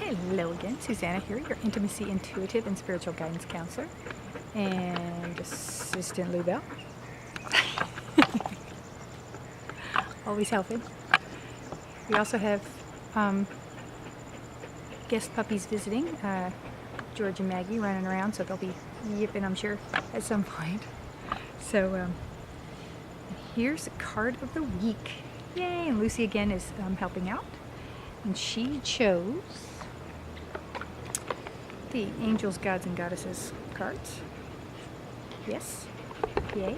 Hello again, Susanna here, your intimacy, intuitive, and spiritual guidance counselor and assistant Lubell. Always helping. We also have guest puppies visiting, George and Maggie running around, so they'll be yipping, I'm sure, at some point. So here's a card of the week. Yay! And Lucy again is helping out, and she chose the Angels, Gods, and Goddesses cards. Yes. Yay.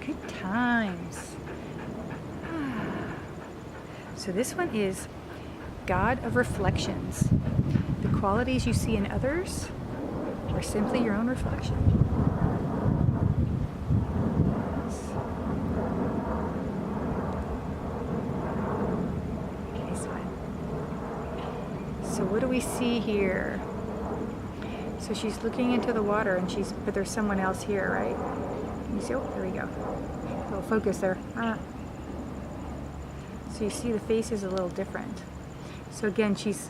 Good times. So this one is God of Reflections. The qualities you see in others are simply your own reflection. So what do we see here? So she's looking into the water, and but there's someone else here, right? You see? Oh, there we go. A little focus there. So you see the face is a little different. So again, she's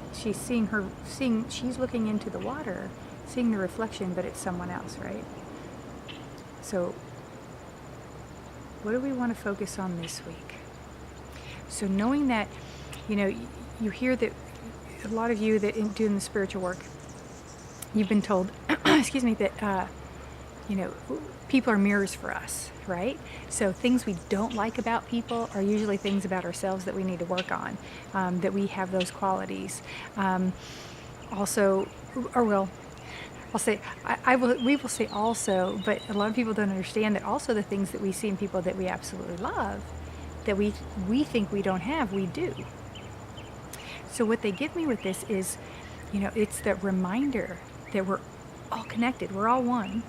looking into the water, seeing the reflection, but it's someone else, right? So what do we want to focus on this week? So knowing that, you hear that a lot of you that doing the spiritual work, you've been told, excuse me, that, people are mirrors for us, right? So things we don't like about people are usually things about ourselves that we need to work on, that we have those qualities. Also, or well, I'll say, we will say also, but a lot of people don't understand that also the things that we see in people that we absolutely love, that we think we don't have, we do. So what they give me with this is, it's that reminder that we're all connected. We're all one.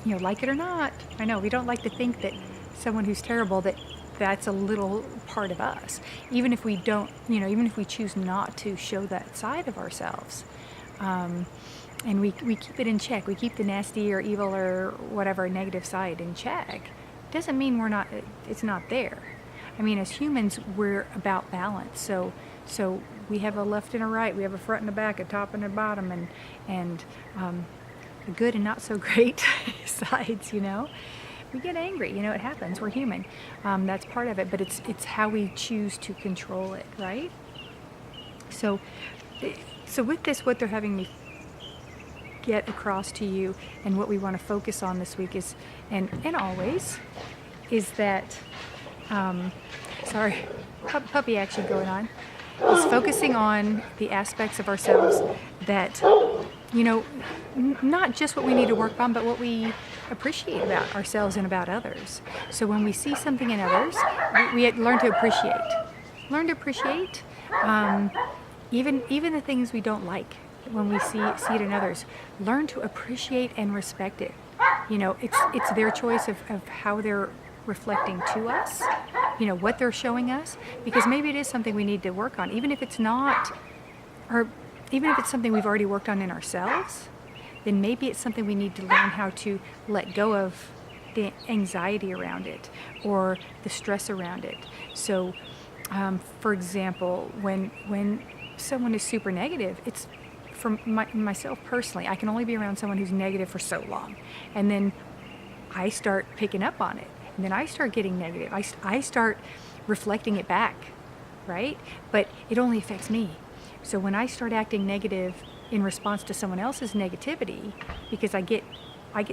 Like it or not. I know we don't like to think that someone who's terrible, that's a little part of us. Even if we don't, even if we choose not to show that side of ourselves. And we keep it in check. We keep the nasty or evil or whatever negative side in check. Doesn't mean it's not there. I mean, as humans, we're about balance. So we have a left and a right, we have a front and a back, a top and a bottom, and the good and not so great sides, We get angry, it happens, we're human. That's part of it, but it's how we choose to control it, right? So with this, what they're having me get across to you and what we want to focus on this week is, and always, is that, sorry, puppy action going on, is focusing on the aspects of ourselves that, not just what we need to work on, but what we appreciate about ourselves and about others. So when we see something in others, we learn to appreciate. Learn to appreciate even the things we don't like when we see it in others. Learn to appreciate and respect it. It's their choice of how they're reflecting to us, what they're showing us, because maybe it is something we need to work on, even if it's not, or even if it's something we've already worked on in ourselves, then maybe it's something we need to learn how to let go of the anxiety around it or the stress around it. So, for example, when someone is super negative, it's for myself personally, I can only be around someone who's negative for so long, and then I start picking up on it. And then I start getting negative. I start reflecting it back, right? But it only affects me. So when I start acting negative in response to someone else's negativity, because I get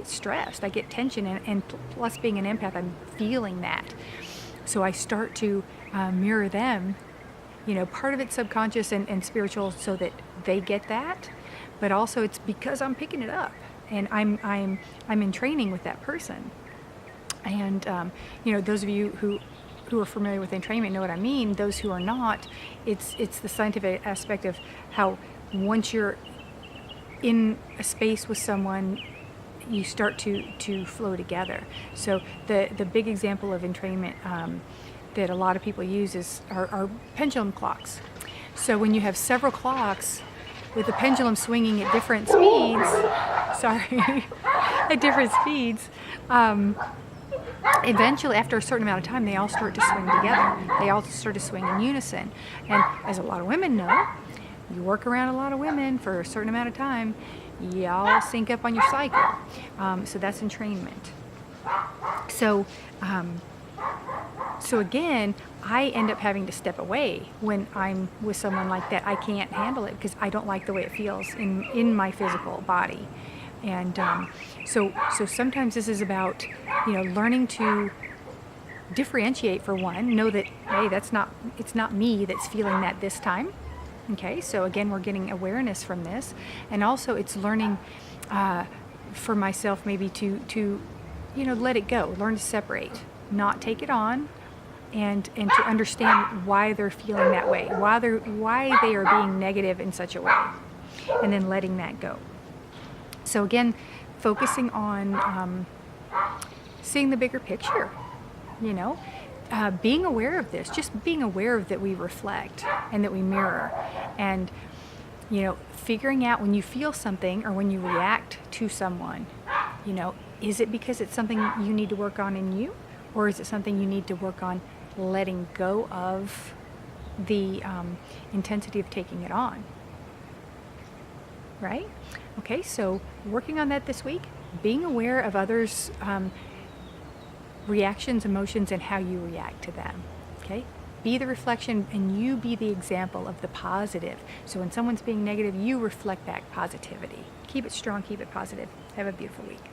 stressed, I get tension, and plus being an empath, I'm feeling that. So I start to mirror them. Part of it's subconscious and spiritual, so that they get that, but also it's because I'm picking it up, and I'm in training with that person. And those of you who are familiar with entrainment know what I mean. Those who are not, it's the scientific aspect of how once you're in a space with someone, you start to flow together. So the big example of entrainment that a lot of people use are pendulum clocks. So when you have several clocks with the pendulum swinging at different speeds, at different speeds, eventually, after a certain amount of time, they all start to swing together. They all start to swing in unison. And as a lot of women know, you work around a lot of women for a certain amount of time, y'all sync up on your cycle. So that's entrainment. So, so again, I end up having to step away when I'm with someone like that. I can't handle it because I don't like the way it feels in my physical body. And so sometimes this is about, learning to differentiate for one, know that, hey, it's not me that's feeling that this time. Okay, so again, we're getting awareness from this. And also it's learning for myself maybe to let it go, learn to separate, not take it on, and to understand why they're feeling that way, why they are being negative in such a way, and then letting that go. So again, focusing on seeing the bigger picture, being aware of this, just being aware of that we reflect and that we mirror, and figuring out when you feel something or when you react to someone, is it because it's something you need to work on in you, or is it something you need to work on letting go of the intensity of taking it on, right? Okay, so working on that this week, being aware of others' reactions, emotions, and how you react to them, okay? Be the reflection and you be the example of the positive. So when someone's being negative, you reflect back positivity. Keep it strong, keep it positive. Have a beautiful week.